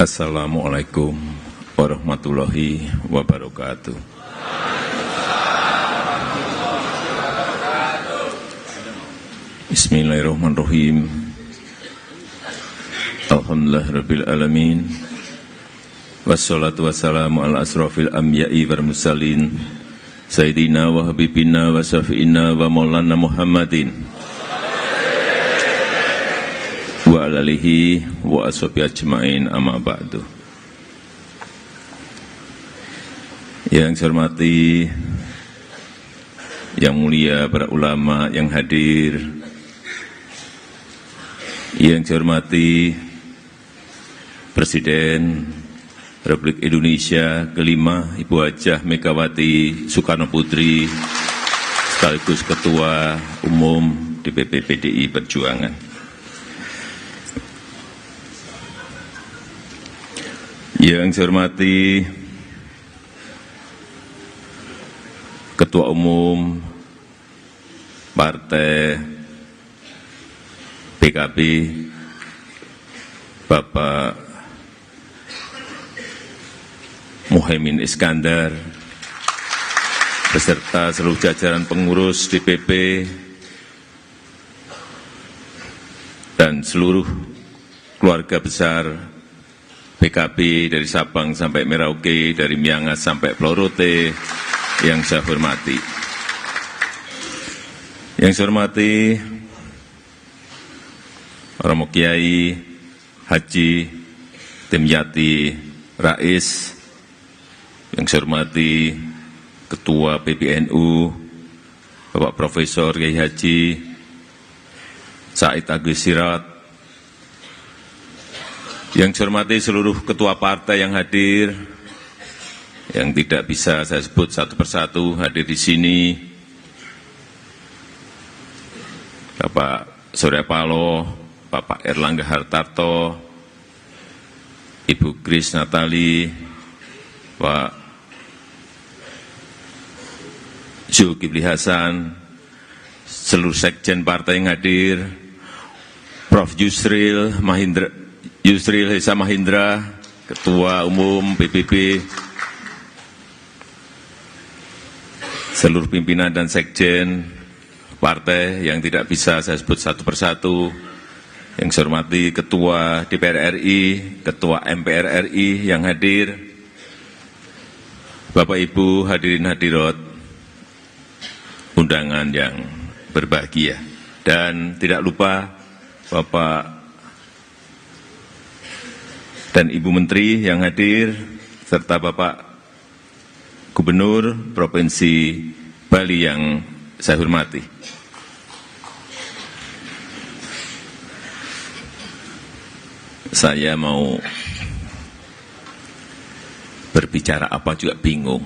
Assalamualaikum warahmatullahi wabarakatuh. Bismillahirrahmanirrahim. Alhamdulillahirabbil alamin. Wassalatu wassalamu ala asrofil anbiya'i wal mursalin Sayyidina wa habibina wa syafi'ina wa maulana Muhammadin wa alihi wa ashabihi ajma'in, amma ba'du. Yang saya hormati, yang mulia para ulama yang hadir, yang saya hormati Presiden Republik Indonesia kelima Ibu Hajah Megawati Soekarno Putri sekaligus Ketua Umum DPP PDI Perjuangan. Yang saya hormati Ketua Umum Partai PKB Bapak Muhaimin Iskandar beserta seluruh jajaran pengurus DPP dan seluruh keluarga besar PKB dari Sabang sampai Merauke, dari Miangas sampai Plorote yang saya hormati. Yang saya hormati Romo Kiai Haji Dimyati Rais, yang saya hormati Ketua PBNU Bapak Profesor Kiai Haji Said Agil Sirot, yang saya hormati seluruh ketua partai yang hadir, yang tidak bisa saya sebut satu persatu hadir di sini, Bapak Surya Paloh, Bapak Erlangga Hartarto, Ibu Grace Natali, Pak Zulkifli Hasan, seluruh sekjen partai yang hadir, Prof. Yusril Hesa Mahindra, Ketua Umum PBB, seluruh pimpinan dan sekjen partai yang tidak bisa saya sebut satu persatu, yang saya hormati Ketua DPR RI, Ketua MPR RI yang hadir, Bapak Ibu hadirin hadirat, undangan yang berbahagia, dan tidak lupa Bapak dan Ibu Menteri yang hadir, serta Bapak Gubernur Provinsi Bali yang saya hormati. Saya mau berbicara apa juga bingung,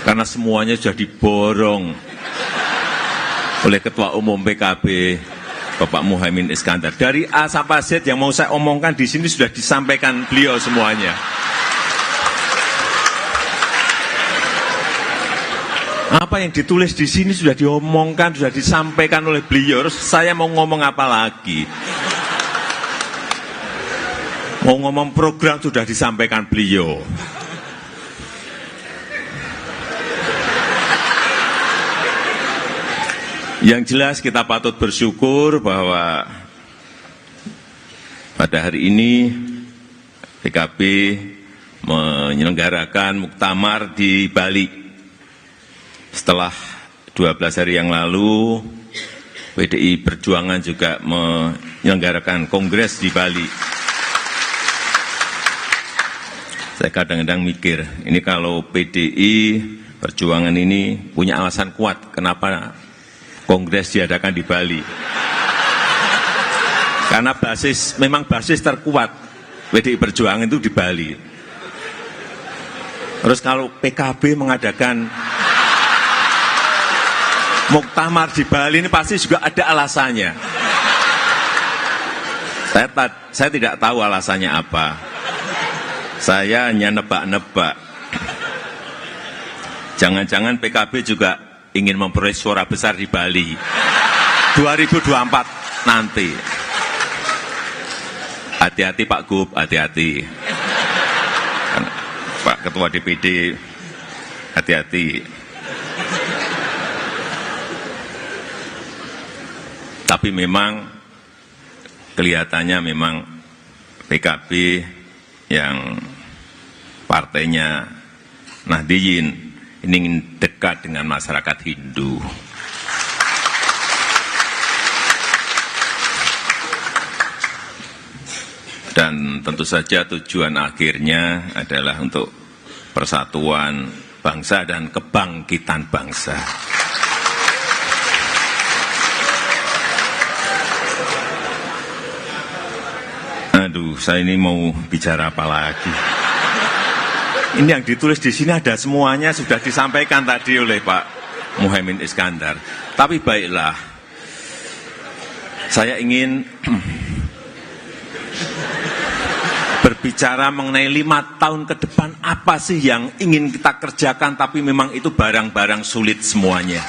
karena semuanya sudah diborong oleh Ketua Umum PKB Bapak Muhaimin Iskandar. Dari A sampai Z yang mau saya omongkan di sini sudah disampaikan beliau semuanya. Apa yang ditulis di sini sudah diomongkan, sudah disampaikan oleh beliau. Terus saya mau ngomong apa lagi? Mau ngomong program sudah disampaikan beliau. Yang jelas kita patut bersyukur bahwa pada hari ini PKB menyelenggarakan muktamar di Bali. Setelah 12 hari yang lalu, PDI Perjuangan juga menyelenggarakan kongres di Bali. Saya kadang-kadang mikir, ini kalau PDI Perjuangan ini punya alasan kuat, kenapa kongres diadakan di Bali? Karena memang basis terkuat PDI Perjuangan itu di Bali. Terus kalau PKB mengadakan muktamar di Bali ini pasti juga ada alasannya. Saya tidak tahu alasannya apa. Saya hanya nebak-nebak. Jangan-jangan PKB juga ingin memperoleh suara besar di Bali 2024 nanti. Hati-hati Pak Gub, hati-hati. Pak Ketua DPD, hati-hati. Tapi memang kelihatannya memang PKB yang partainya Nahdliyin ini ingin dekat dengan masyarakat Hindu. Dan tentu saja tujuan akhirnya adalah untuk persatuan bangsa dan kebangkitan bangsa. Aduh, saya ini mau bicara apa lagi? Ini yang ditulis di sini ada semuanya, sudah disampaikan tadi oleh Pak Muhaimin Iskandar. Tapi baiklah, saya ingin berbicara mengenai 5 tahun ke depan, apa sih yang ingin kita kerjakan, tapi memang itu barang-barang sulit semuanya.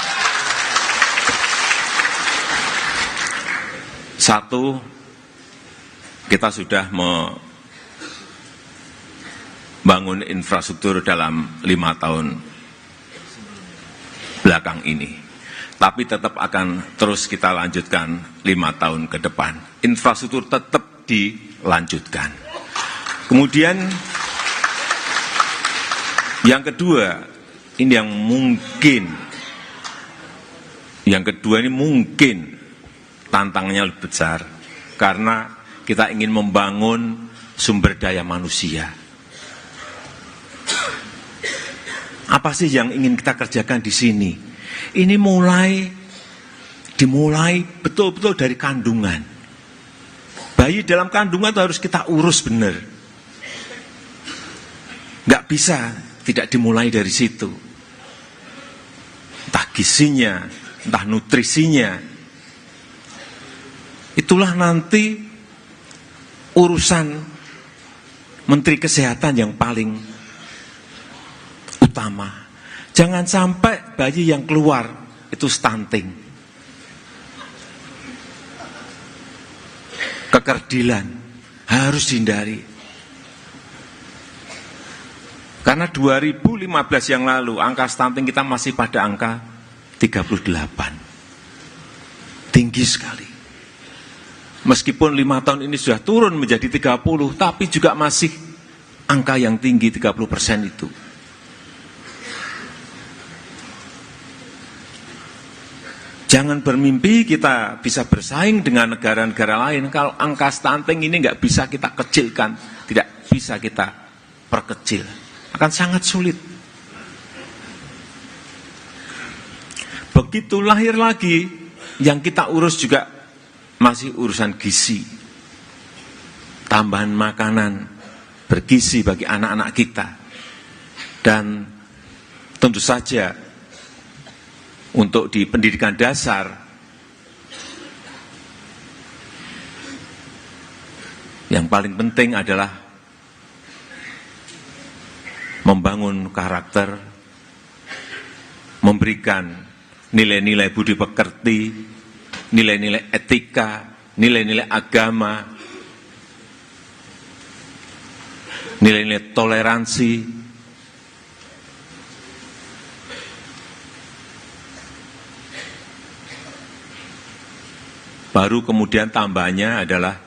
Satu, kita sudah membangun infrastruktur dalam 5 tahun belakang ini. Tapi tetap akan terus kita lanjutkan 5 tahun ke depan. Infrastruktur tetap dilanjutkan. Kemudian yang kedua, ini yang mungkin, yang kedua ini mungkin tantangannya lebih besar, karena kita ingin membangun sumber daya manusia. Apa sih yang ingin kita kerjakan di sini? Ini dimulai betul-betul dari kandungan. Bayi dalam kandungan itu harus kita urus benar. Nggak bisa tidak dimulai dari situ. Entah gizinya, entah nutrisinya. Itulah nanti urusan Menteri Kesehatan yang paling utama. Jangan sampai bayi yang keluar itu stunting, kekerdilan, harus dihindari. Karena 2015 yang lalu angka stunting kita masih pada angka 38. Tinggi sekali. Meskipun 5 tahun ini sudah turun menjadi 30, tapi juga masih angka yang tinggi 30% itu. Jangan bermimpi kita bisa bersaing dengan negara-negara lain kalau angka stunting ini nggak bisa kita kecilkan, tidak bisa kita perkecil. Akan sangat sulit. Begitu lahir lagi, yang kita urus juga masih urusan gizi. Tambahan makanan bergizi bagi anak-anak kita. Dan tentu saja untuk di pendidikan dasar, yang paling penting adalah membangun karakter, memberikan nilai-nilai budi pekerti, nilai-nilai etika, nilai-nilai agama, nilai-nilai toleransi. Baru kemudian tambahnya adalah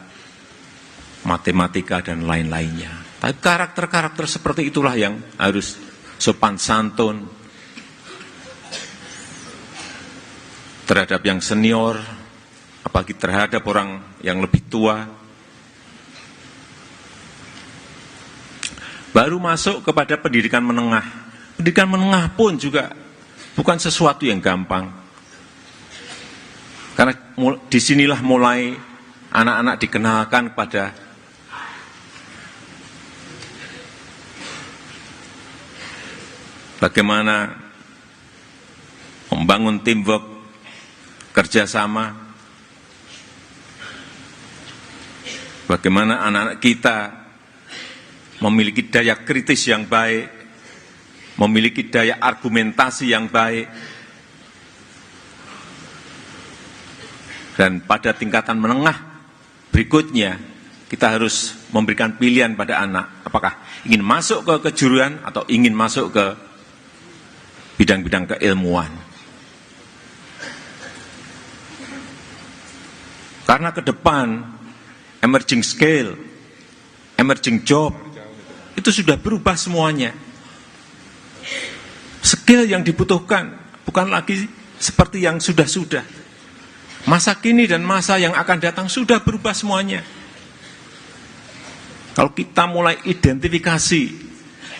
matematika dan lain-lainnya. Tapi karakter-karakter seperti itulah yang harus sopan santun terhadap yang senior, apalagi terhadap orang yang lebih tua. Baru masuk kepada pendidikan menengah. Pendidikan menengah pun juga bukan sesuatu yang gampang. Karena disinilah mulai anak-anak dikenalkan kepada bagaimana membangun teamwork, kerjasama, bagaimana anak-anak kita memiliki daya kritis yang baik, memiliki daya argumentasi yang baik. Dan pada tingkatan menengah berikutnya, kita harus memberikan pilihan pada anak, apakah ingin masuk ke kejuruan atau ingin masuk ke bidang-bidang keilmuan. Karena ke depan, emerging skill, emerging job, itu sudah berubah semuanya. Skill yang dibutuhkan bukan lagi seperti yang sudah-sudah. Masa kini dan masa yang akan datang sudah berubah semuanya. Kalau kita mulai identifikasi,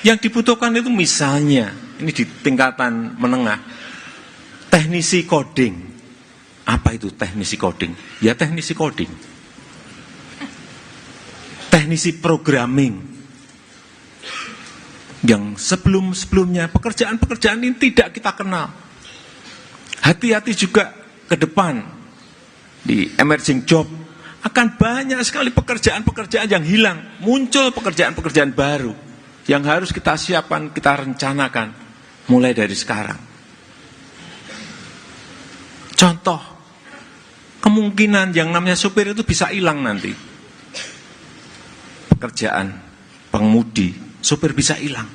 yang dibutuhkan itu misalnya, ini di tingkatan menengah, teknisi coding. Apa itu teknisi coding? Ya teknisi coding. Teknisi programming. Yang sebelum-sebelumnya pekerjaan-pekerjaan ini tidak kita kenal. Hati-hati juga ke depan di emerging job akan banyak sekali pekerjaan-pekerjaan yang hilang, muncul pekerjaan-pekerjaan baru yang harus kita siapkan, kita rencanakan mulai dari sekarang. Contoh, kemungkinan yang namanya supir itu bisa hilang nanti. Pekerjaan pengemudi, supir bisa hilang.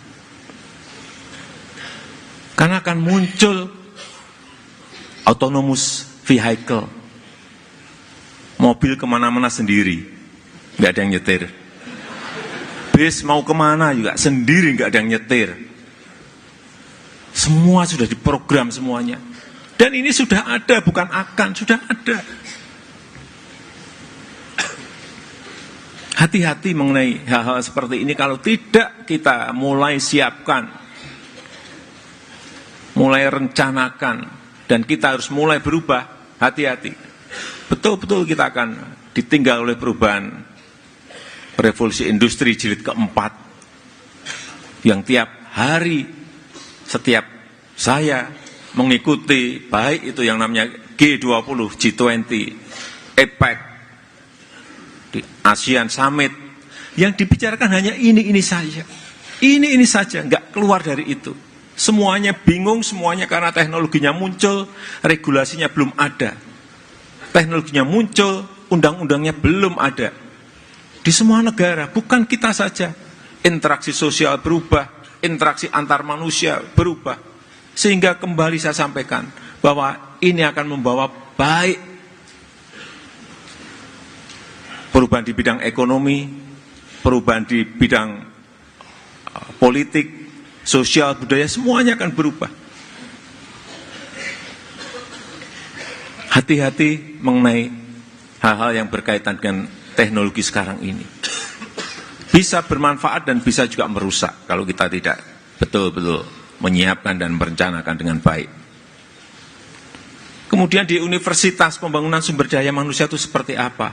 Karena akan muncul autonomous vehicle. Mobil kemana-mana sendiri, nggak ada yang nyetir. Bis mau kemana juga sendiri, nggak ada yang nyetir. Semua sudah diprogram semuanya. Dan ini sudah ada, bukan akan, sudah ada. Hati-hati mengenai hal-hal seperti ini kalau tidak kita mulai siapkan, mulai rencanakan, dan kita harus mulai berubah, hati-hati. Betul-betul kita akan ditinggal oleh perubahan revolusi industri jilid keempat, yang tiap hari, setiap saya mengikuti, baik itu yang namanya G20, G20, APEC, di ASEAN Summit, yang dibicarakan hanya ini saja. Ini saja, nggak keluar dari itu. Semuanya bingung, semuanya karena teknologinya muncul, regulasinya belum ada. Teknologinya muncul, undang-undangnya belum ada. Di semua negara, bukan kita saja. Interaksi sosial berubah, interaksi antar manusia berubah. Sehingga kembali saya sampaikan, bahwa ini akan membawa baik perubahan di bidang ekonomi, perubahan di bidang politik, sosial, budaya, semuanya akan berubah. Hati-hati mengenai hal-hal yang berkaitan dengan teknologi sekarang ini. Bisa bermanfaat dan bisa juga merusak kalau kita tidak betul-betul menyiapkan dan merencanakan dengan baik. Kemudian di universitas pembangunan sumber daya manusia itu seperti apa?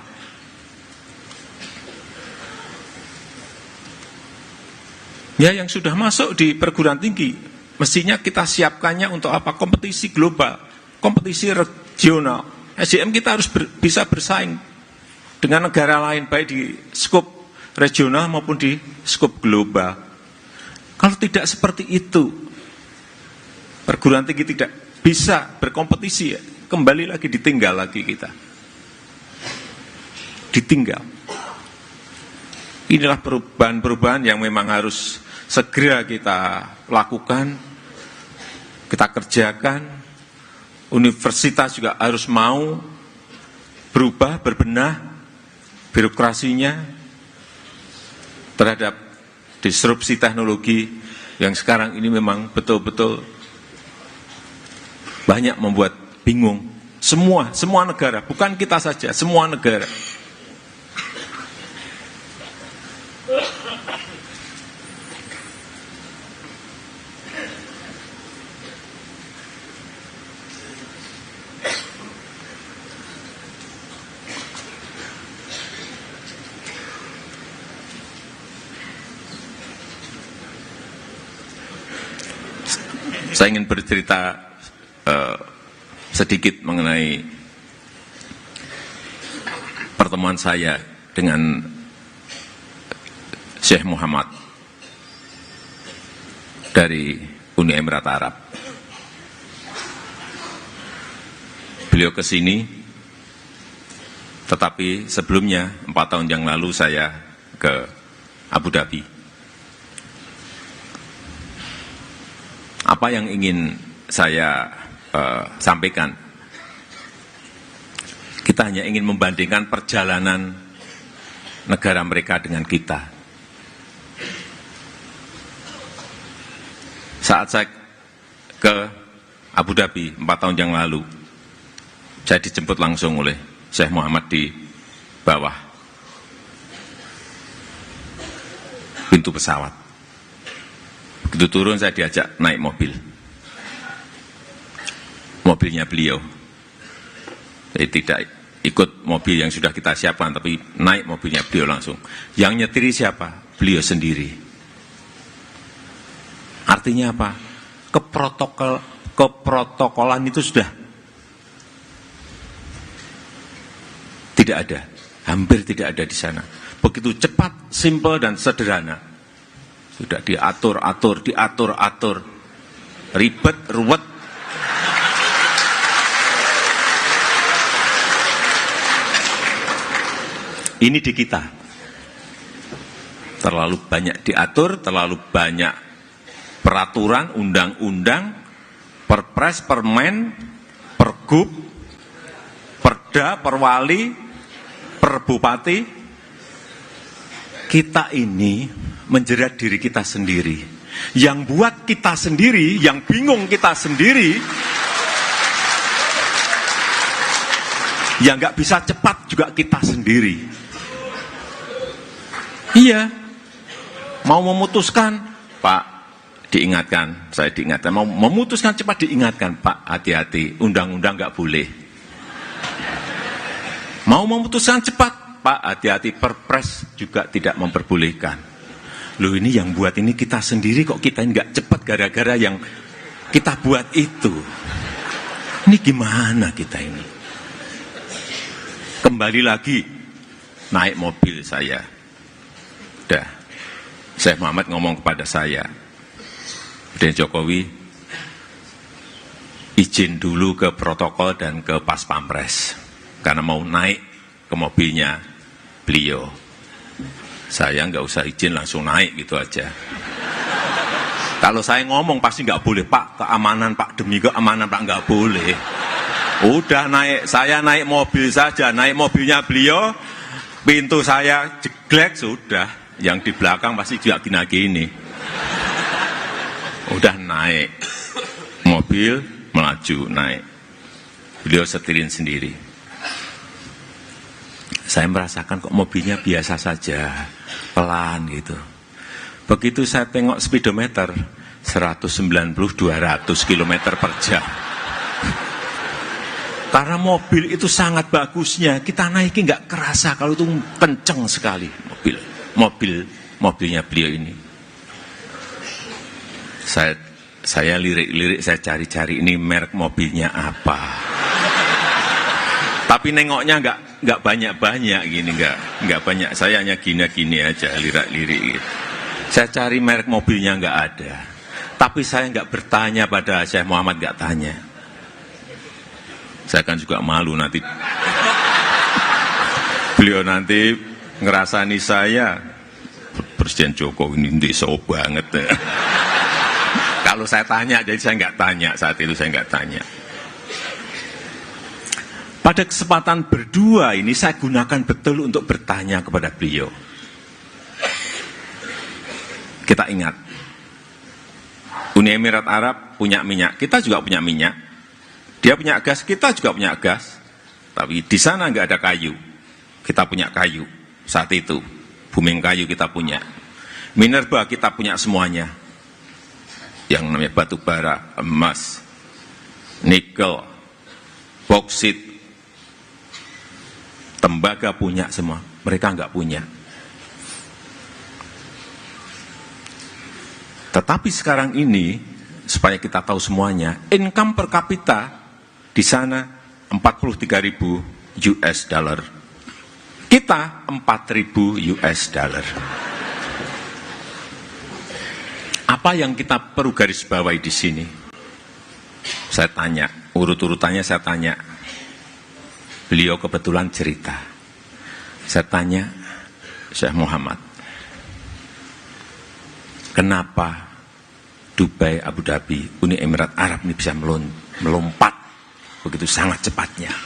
Ya, yang sudah masuk di perguruan tinggi, mestinya kita siapkannya untuk apa? Kompetisi global, kompetisi regional. SDM kita harus bisa bersaing dengan negara lain, baik di skop regional maupun di skop global. Kalau tidak seperti itu, perguruan tinggi tidak bisa berkompetisi, ya, kembali lagi ditinggal lagi kita. Ditinggal. Inilah perubahan-perubahan yang memang harus segera kita lakukan, kita kerjakan. Universitas juga harus mau berubah, berbenah birokrasinya terhadap disrupsi teknologi yang sekarang ini memang betul-betul banyak membuat bingung. Semua negara, bukan kita saja, semua negara. Saya ingin bercerita sedikit mengenai pertemuan saya dengan Syekh Muhammad dari Uni Emirat Arab. Beliau ke sini Tetapi sebelumnya, 4 tahun yang lalu saya ke Abu Dhabi. Apa yang ingin saya sampaikan? Kita hanya ingin membandingkan perjalanan negara mereka dengan kita. Saat saya ke Abu Dhabi 4 tahun yang lalu, saya dijemput langsung oleh Syekh Muhammad di bawah pintu pesawat. Begitu turun saya diajak naik mobil. Mobilnya beliau. Jadi tidak ikut mobil yang sudah kita siapkan, tapi naik mobilnya beliau langsung. Yang nyetiri siapa? Beliau sendiri. Artinya apa? Keprotokolan itu sudah tidak ada, hampir tidak ada di sana. Begitu cepat, simpel dan sederhana. Sudah diatur, ribet, ruwet. Ini di kita. Terlalu banyak diatur, terlalu banyak peraturan, undang-undang, perpres, permen, pergub, perda, perwali, perbupati. Kita ini menjerat diri kita sendiri. Yang buat kita sendiri, yang bingung kita sendiri, yang nggak bisa cepat juga kita sendiri. Iya, mau memutuskan, Pak, diingatkan, saya diingatkan, mau memutuskan cepat diingatkan, Pak, hati-hati, undang-undang nggak boleh. Mau memutuskan cepat, Pak, hati-hati, perpres juga tidak memperbolehkan. Loh, ini yang buat ini kita sendiri, kok kita nggak cepat gara-gara yang kita buat itu. Ini gimana kita ini? Kembali lagi, naik mobil saya. Udah, Syekh Muhammad ngomong kepada saya, Presiden Jokowi, izin dulu ke protokol dan ke Pas Pampres, karena mau naik ke mobilnya beliau. Saya nggak usah izin, langsung naik gitu aja. Kalau saya ngomong pasti nggak boleh, Pak, keamanan Pak, demi keamanan Pak, nggak boleh. Udah naik, saya naik mobil saja, naik mobilnya beliau, pintu saya jeglek, sudah. Yang di belakang pasti juga gini-gini. Udah naik, mobil melaju, naik. Beliau setirin sendiri. Saya merasakan kok mobilnya biasa saja, pelan gitu. Begitu saya tengok speedometer, 190-200 km per jam. Karena mobil itu sangat bagusnya, kita naikin nggak kerasa kalau itu kenceng sekali mobilnya beliau ini. Saya lirik-lirik, saya cari-cari ini merek mobilnya apa. Tapi nengoknya nggak banyak-banyak gini, nggak banyak. Saya hanya gini-gini aja, lirik-lirik gitu. Saya cari merek mobilnya nggak ada. Tapi saya nggak bertanya pada Syekh Muhammad, nggak tanya. Saya kan juga malu nanti. Beliau nanti ngerasani saya, Presiden Jokowi ini deso banget. Kalau saya tanya, jadi saya nggak tanya, saat itu saya nggak tanya. Pada kesempatan berdua ini saya gunakan betul untuk bertanya kepada beliau. Kita ingat, Uni Emirat Arab punya minyak, kita juga punya minyak. Dia punya gas, kita juga punya gas. Tapi di sana nggak ada kayu, kita punya kayu. Saat itu, bumi kayu kita punya. Minerba kita punya semuanya. Yang namanya batu bara, emas, nikel, boksit, tembaga punya semua. Mereka nggak punya. Tetapi sekarang ini, supaya kita tahu semuanya, income per kapita di sana 43.000 US dollar. Kita 4.000 US dollar. Apa yang kita perlu garis bawahi di sini? Saya tanya, urut-urutannya saya tanya. Beliau kebetulan cerita. Saya tanya, Syekh Muhammad, kenapa Dubai, Abu Dhabi, Uni Emirat Arab ini bisa melompat begitu sangat cepatnya?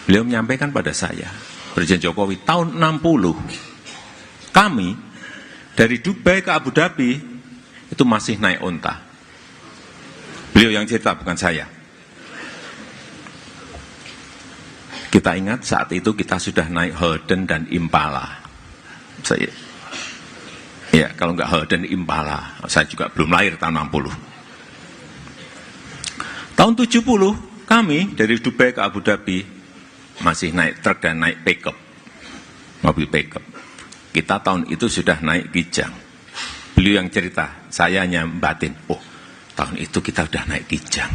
Beliau menyampaikan pada saya, Presiden Jokowi, tahun 60, kami dari Dubai ke Abu Dhabi itu masih naik onta. Beliau yang cerita, bukan saya. Kita ingat saat itu kita sudah naik Holden dan Impala. Ya, kalau nggak Holden, Impala. Saya juga belum lahir tahun 60. Tahun 70, kami dari Dubai ke Abu Dhabi masih naik truk dan naik pickup, mobil pickup. Kita tahun itu sudah naik Kijang. Beliau yang cerita, saya hanya batin, oh tahun itu kita sudah naik Kijang.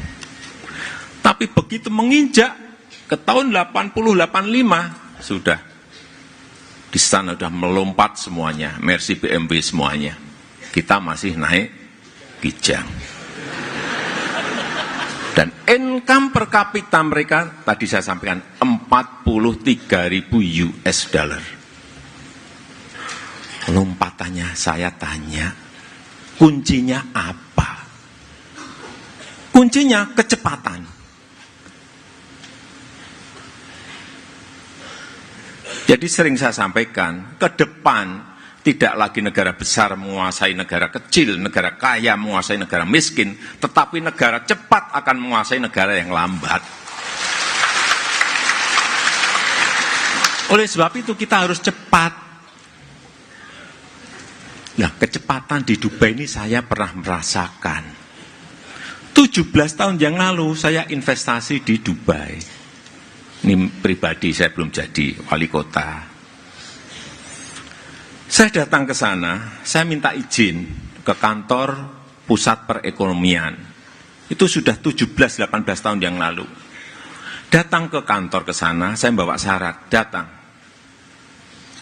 Tapi begitu menginjak ke tahun 80-85, sudah di sana sudah melompat semuanya, Mercy, BMW semuanya. Kita masih naik Kijang. Dan income per kapita mereka, tadi saya sampaikan, 43.000 US dollar. Lompatannya saya tanya, kuncinya apa? Kuncinya kecepatan. Jadi sering saya sampaikan, ke depan tidak lagi negara besar menguasai negara kecil, negara kaya menguasai negara miskin, tetapi negara cepat akan menguasai negara yang lambat. Oleh sebab itu kita harus cepat. Nah, kecepatan di Dubai ini saya pernah merasakan. 17 tahun yang lalu saya investasi di Dubai. Ini pribadi, saya belum jadi wali kota. Saya datang ke sana, saya minta izin ke kantor pusat perekonomian. Itu sudah 17-18 tahun yang lalu. Datang ke kantor ke sana, saya bawa syarat, datang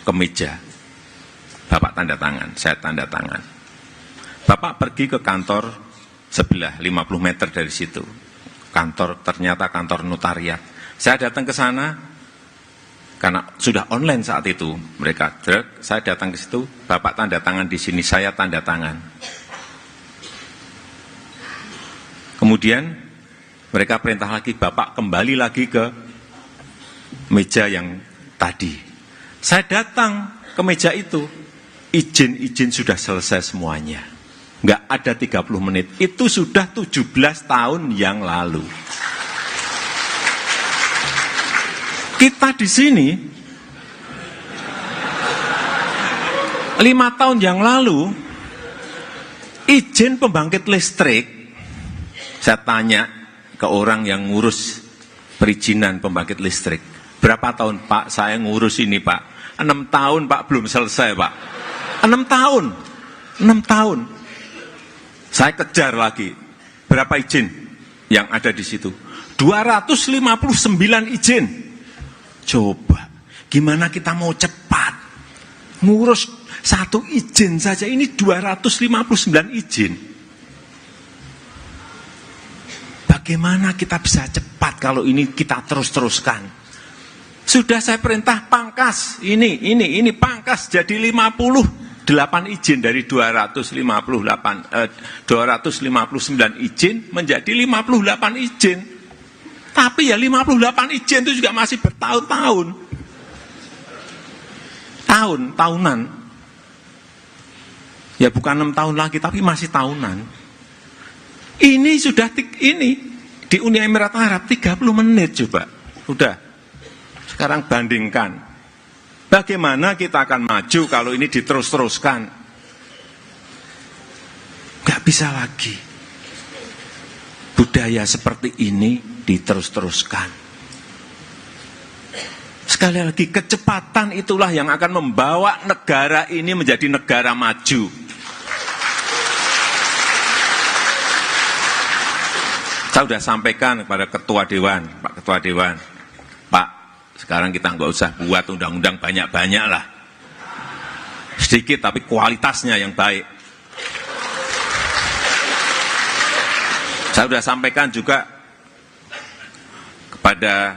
ke meja. Bapak tanda tangan, saya tanda tangan. Bapak pergi ke kantor sebelah, 50 meter dari situ. Kantor, ternyata kantor notariat. Saya datang ke sana, karena sudah online saat itu, mereka truk, saya datang ke situ, Bapak tanda tangan di sini, saya tanda tangan. Kemudian mereka perintah lagi, Bapak kembali lagi ke meja yang tadi. Saya datang ke meja itu, izin-izin sudah selesai semuanya. Nggak ada 30 menit, itu sudah 17 tahun yang lalu. Kita di sini 5 tahun yang lalu izin pembangkit listrik, saya tanya ke orang yang ngurus perizinan pembangkit listrik, berapa tahun Pak saya ngurus ini Pak? 6 tahun Pak, belum selesai Pak. 6 tahun, 6 tahun. Saya kejar lagi, berapa izin yang ada di situ? 259 izin. Coba, gimana kita mau cepat ngurus satu izin saja, ini 259 izin. Bagaimana kita bisa cepat kalau ini kita terus-teruskan? Sudah saya perintah pangkas, ini pangkas jadi 58 izin dari 259 izin menjadi 58 izin. Tapi ya 58 izin itu juga masih bertahun-tahun. Tahunan. Ya bukan 6 tahun lagi, tapi masih tahunan. Ini sudah, ini di Uni Emirat Arab 30 menit coba. Udah. Sekarang bandingkan. Bagaimana kita akan maju kalau ini diterus-teruskan? Gak bisa lagi. Budaya seperti ini diterus-teruskan. Sekali lagi, kecepatan itulah yang akan membawa negara ini menjadi negara maju. Saya sudah sampaikan kepada Ketua Dewan, Pak Ketua Dewan, Pak, sekarang kita nggak usah buat undang-undang banyak-banyak lah. Sedikit tapi kualitasnya yang baik. Saya sudah sampaikan juga kepada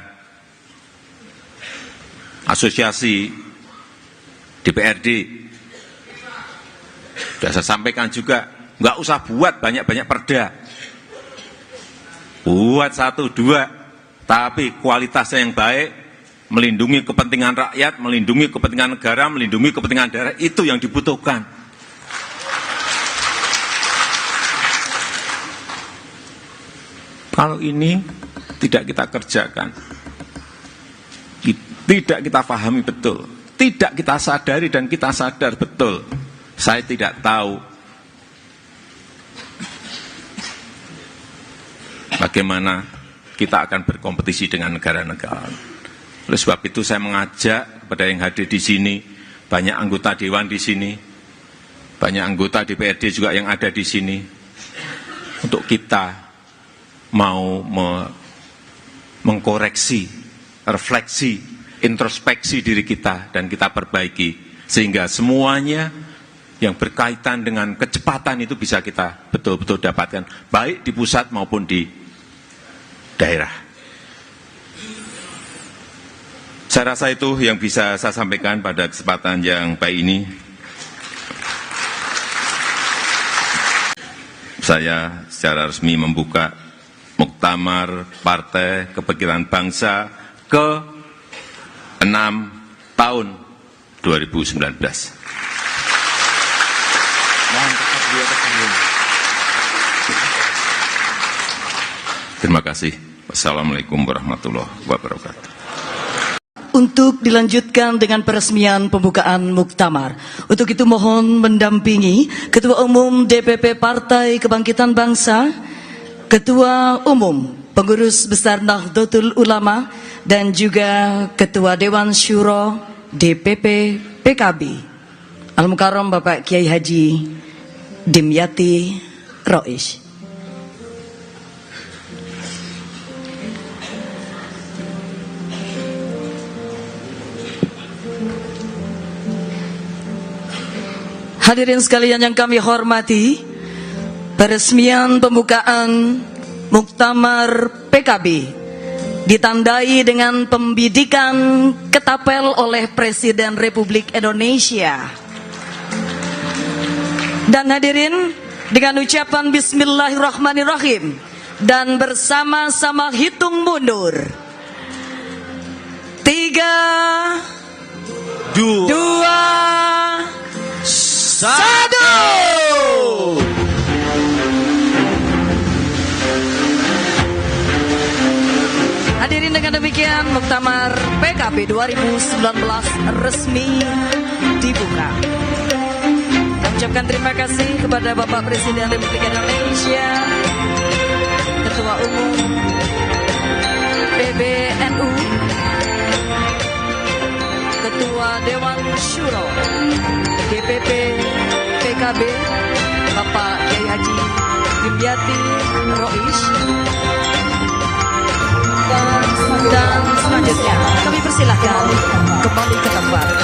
asosiasi DPRD. Sudah saya sampaikan juga, nggak usah buat banyak-banyak perda. Buat 1, 2, tapi kualitasnya yang baik, melindungi kepentingan rakyat, melindungi kepentingan negara, melindungi kepentingan daerah, itu yang dibutuhkan. Kalau ini tidak kita kerjakan, tidak kita pahami betul, tidak kita sadari dan kita sadar betul, saya tidak tahu bagaimana kita akan berkompetisi dengan negara-negara. Oleh sebab itu saya mengajak kepada yang hadir di sini, banyak anggota dewan di sini, banyak anggota DPRD juga yang ada di sini, untuk kita mau mengkoreksi, refleksi, introspeksi diri kita, dan kita perbaiki, sehingga semuanya yang berkaitan dengan kecepatan itu bisa kita betul-betul dapatkan, baik di pusat maupun di daerah. Saya rasa itu yang bisa saya sampaikan pada kesempatan yang baik ini. Saya secara resmi membuka Muktamar Partai Kebangkitan Bangsa ke-6 tahun 2019. Terima kasih. Wassalamualaikum warahmatullahi wabarakatuh. Untuk dilanjutkan dengan peresmian pembukaan muktamar. Untuk itu mohon mendampingi Ketua Umum DPP Partai Kebangkitan Bangsa, Ketua Umum Pengurus Besar Nahdlatul Ulama, dan juga Ketua Dewan Syuro DPP PKB, Al-Mukarram Bapak Kiai Haji Dimyati Rois. Hadirin sekalian yang kami hormati, peresmian pembukaan Muktamar PKB ditandai dengan pembidikan ketapel oleh Presiden Republik Indonesia. Dan hadirin, dengan ucapan Bismillahirrahmanirrahim dan bersama-sama hitung mundur, 3, 2, 1. Hadirin, dengan demikian Muktamar PKB 2019 resmi dibuka. Kami ucapkan terima kasih kepada Bapak Presiden Republik Indonesia, Ketua Umum PBNU, Ketua Dewan Syuro DPP PKB Bapak Kiai Haji Dimyati Rois. Dan selanjutnya kami persilahkan kembali ke tempat.